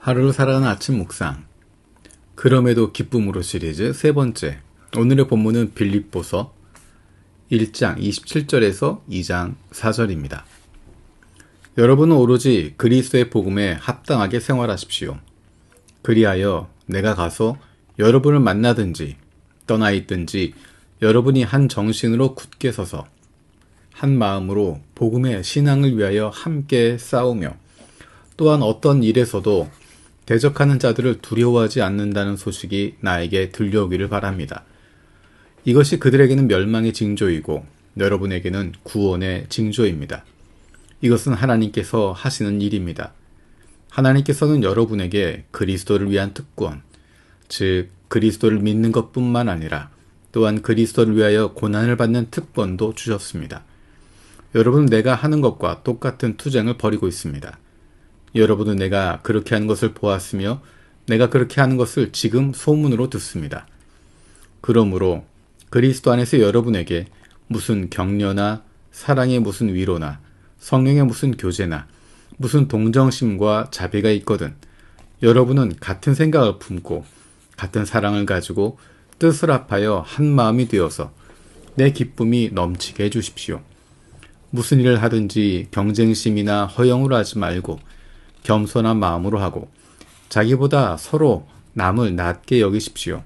하루를 살아가는 아침 묵상. 그럼에도 기쁨으로 시리즈 세 번째. 오늘의 본문은 빌립보서 1장 27절에서 2장 4절입니다. 여러분은 오로지 그리스도의 복음에 합당하게 생활하십시오. 그리하여 내가 가서 여러분을 만나든지 떠나 있든지 여러분이 한 정신으로 굳게 서서 한 마음으로 복음의 신앙을 위하여 함께 싸우며 또한 어떤 일에서도 대적하는 자들을 두려워하지 않는다는 소식이 나에게 들려오기를 바랍니다. 이것이 그들에게는 멸망의 징조이고 여러분에게는 구원의 징조입니다. 이것은 하나님께서 하시는 일입니다. 하나님께서는 여러분에게 그리스도를 위한 특권, 즉 그리스도를 믿는 것뿐만 아니라 또한 그리스도를 위하여 고난을 받는 특권도 주셨습니다. 여러분은 내가 하는 것과 똑같은 투쟁을 벌이고 있습니다. 여러분은 내가 그렇게 하는 것을 보았으며 내가 그렇게 하는 것을 지금 소문으로 듣습니다. 그러므로 그리스도 안에서 여러분에게 무슨 격려나 사랑의 무슨 위로나 성령의 무슨 교제나 무슨 동정심과 자비가 있거든 여러분은 같은 생각을 품고 같은 사랑을 가지고 뜻을 합하여 한 마음이 되어서 내 기쁨이 넘치게 해주십시오. 무슨 일을 하든지 경쟁심이나 허영으로 하지 말고 겸손한 마음으로 하고 자기보다 서로 남을 낮게 여기십시오.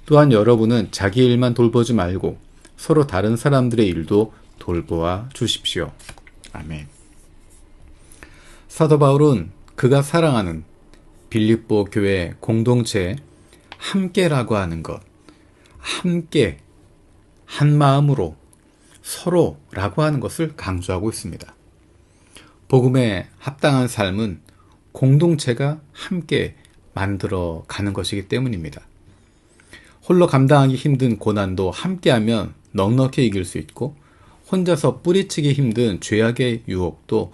또한 여러분은 자기 일만 돌보지 말고 서로 다른 사람들의 일도 돌보아 주십시오. 아멘. 사도 바울은 그가 사랑하는 빌립보 교회 공동체에 함께라고 하는 것, 함께, 한 마음으로, 서로라고 하는 것을 강조하고 있습니다. 복음에 합당한 삶은 공동체가 함께 만들어 가는 것이기 때문입니다. 홀로 감당하기 힘든 고난도 함께하면 넉넉히 이길 수 있고 혼자서 뿌리치기 힘든 죄악의 유혹도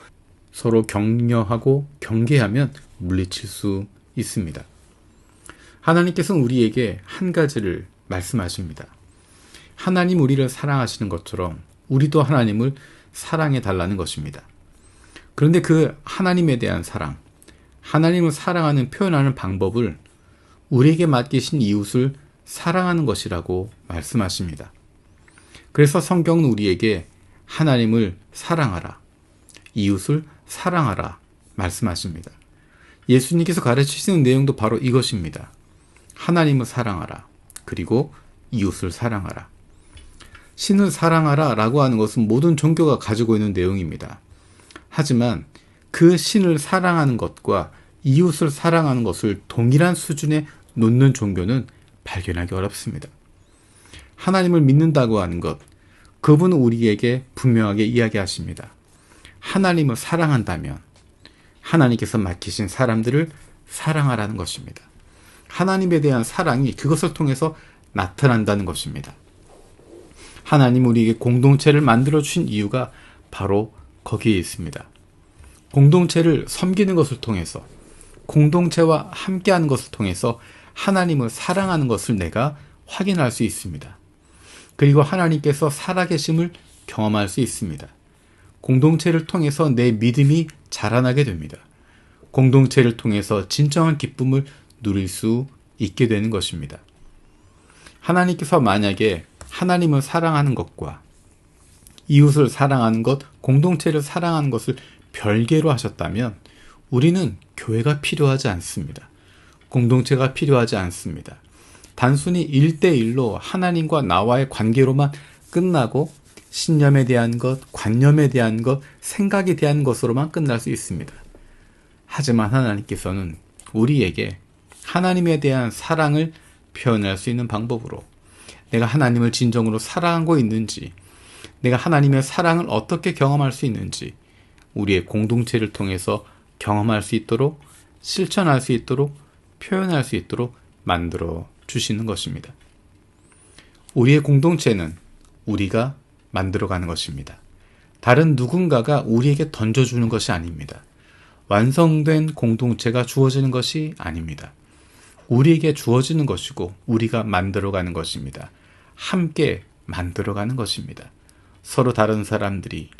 서로 격려하고 경계하면 물리칠 수 있습니다. 하나님께서는 우리에게 한 가지를 말씀하십니다. 하나님 우리를 사랑하시는 것처럼 우리도 하나님을 사랑해 달라는 것입니다. 그런데 그 하나님에 대한 사랑, 하나님을 사랑하는 표현하는 방법을 우리에게 맡기신 이웃을 사랑하는 것이라고 말씀하십니다. 그래서 성경은 우리에게 하나님을 사랑하라, 이웃을 사랑하라 말씀하십니다. 예수님께서 가르치시는 내용도 바로 이것입니다. 하나님을 사랑하라, 그리고 이웃을 사랑하라. 신을 사랑하라 라고 하는 것은 모든 종교가 가지고 있는 내용입니다. 하지만 그 신을 사랑하는 것과 이웃을 사랑하는 것을 동일한 수준에 놓는 종교는 발견하기 어렵습니다. 하나님을 믿는다고 하는 것, 그분은 우리에게 분명하게 이야기하십니다. 하나님을 사랑한다면 하나님께서 맡기신 사람들을 사랑하라는 것입니다. 하나님에 대한 사랑이 그것을 통해서 나타난다는 것입니다. 하나님 우리에게 공동체를 만들어 주신 이유가 바로 거기에 있습니다. 공동체를 섬기는 것을 통해서, 공동체와 함께하는 것을 통해서 하나님을 사랑하는 것을 내가 확인할 수 있습니다. 그리고 하나님께서 살아계심을 경험할 수 있습니다. 공동체를 통해서 내 믿음이 자라나게 됩니다. 공동체를 통해서 진정한 기쁨을 누릴 수 있게 되는 것입니다. 하나님께서 만약에 하나님을 사랑하는 것과 이웃을 사랑하는 것, 공동체를 사랑하는 것을 별개로 하셨다면 우리는 교회가 필요하지 않습니다. 공동체가 필요하지 않습니다. 단순히 1대1로 하나님과 나와의 관계로만 끝나고 신념에 대한 것, 관념에 대한 것, 생각에 대한 것으로만 끝날 수 있습니다. 하지만 하나님께서는 우리에게 하나님에 대한 사랑을 표현할 수 있는 방법으로 내가 하나님을 진정으로 사랑하고 있는지, 내가 하나님의 사랑을 어떻게 경험할 수 있는지 우리의 공동체를 통해서 경험할 수 있도록, 실천할 수 있도록, 표현할 수 있도록 만들어 주시는 것입니다. 우리의 공동체는 우리가 만들어가는 것입니다. 다른 누군가가 우리에게 던져주는 것이 아닙니다. 완성된 공동체가 주어지는 것이 아닙니다. 우리에게 주어지는 것이고 우리가 만들어가는 것입니다. 함께 만들어가는 것입니다. 서로 다른 사람들이,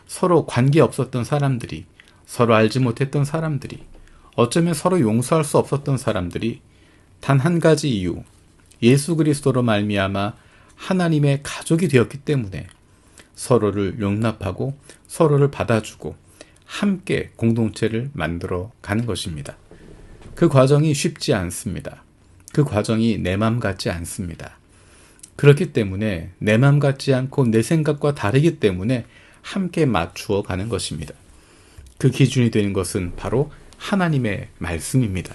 서로 관계 없었던 사람들이, 서로 알지 못했던 사람들이 어쩌면 서로 용서할 수 없었던 사람들이 단 한 가지 이유, 예수 그리스도로 말미암아 하나님의 가족이 되었기 때문에 서로를 용납하고 서로를 받아주고 함께 공동체를 만들어 가는 것입니다. 그 과정이 쉽지 않습니다. 그 과정이 내 맘 같지 않습니다. 그렇기 때문에 내 맘 같지 않고 내 생각과 다르기 때문에 함께 맞추어 가는 것입니다. 그 기준이 되는 것은 바로 하나님의 말씀입니다.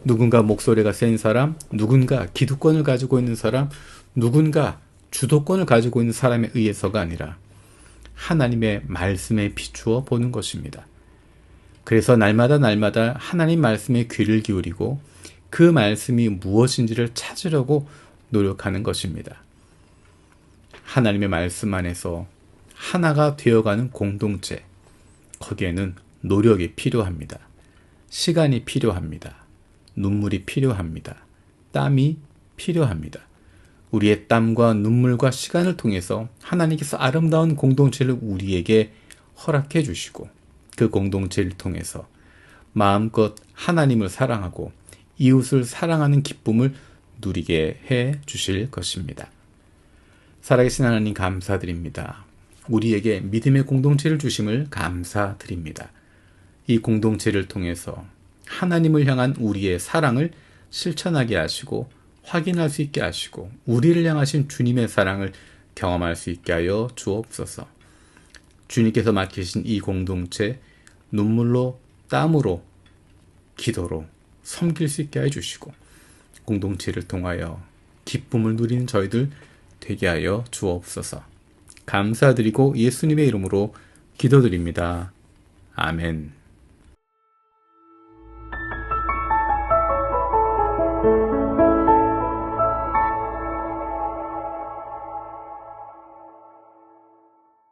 누군가 목소리가 센 사람, 누군가 기득권을 가지고 있는 사람, 누군가 주도권을 가지고 있는 사람에 의해서가 아니라 하나님의 말씀에 비추어 보는 것입니다. 그래서 날마다 하나님 말씀에 귀를 기울이고 그 말씀이 무엇인지를 찾으려고 노력하는 것입니다. 하나님의 말씀 안에서 하나가 되어가는 공동체, 거기에는 노력이 필요합니다. 시간이 필요합니다. 눈물이 필요합니다. 땀이 필요합니다. 우리의 땀과 눈물과 시간을 통해서 하나님께서 아름다운 공동체를 우리에게 허락해 주시고 그 공동체를 통해서 마음껏 하나님을 사랑하고 이웃을 사랑하는 기쁨을 누리게 해 주실 것입니다. 살아계신 하나님 감사드립니다. 우리에게 믿음의 공동체를 주심을 감사드립니다. 이 공동체를 통해서 하나님을 향한 우리의 사랑을 실천하게 하시고 확인할 수 있게 하시고 우리를 향하신 주님의 사랑을 경험할 수 있게 하여 주옵소서. 주님께서 맡기신 이 공동체 눈물로 땀으로 기도로 섬길 수 있게 해주시고 공동체를 통하여 기쁨을 누리는 저희들 되게 하여 주옵소서. 감사드리고 예수님의 이름으로 기도드립니다. 아멘.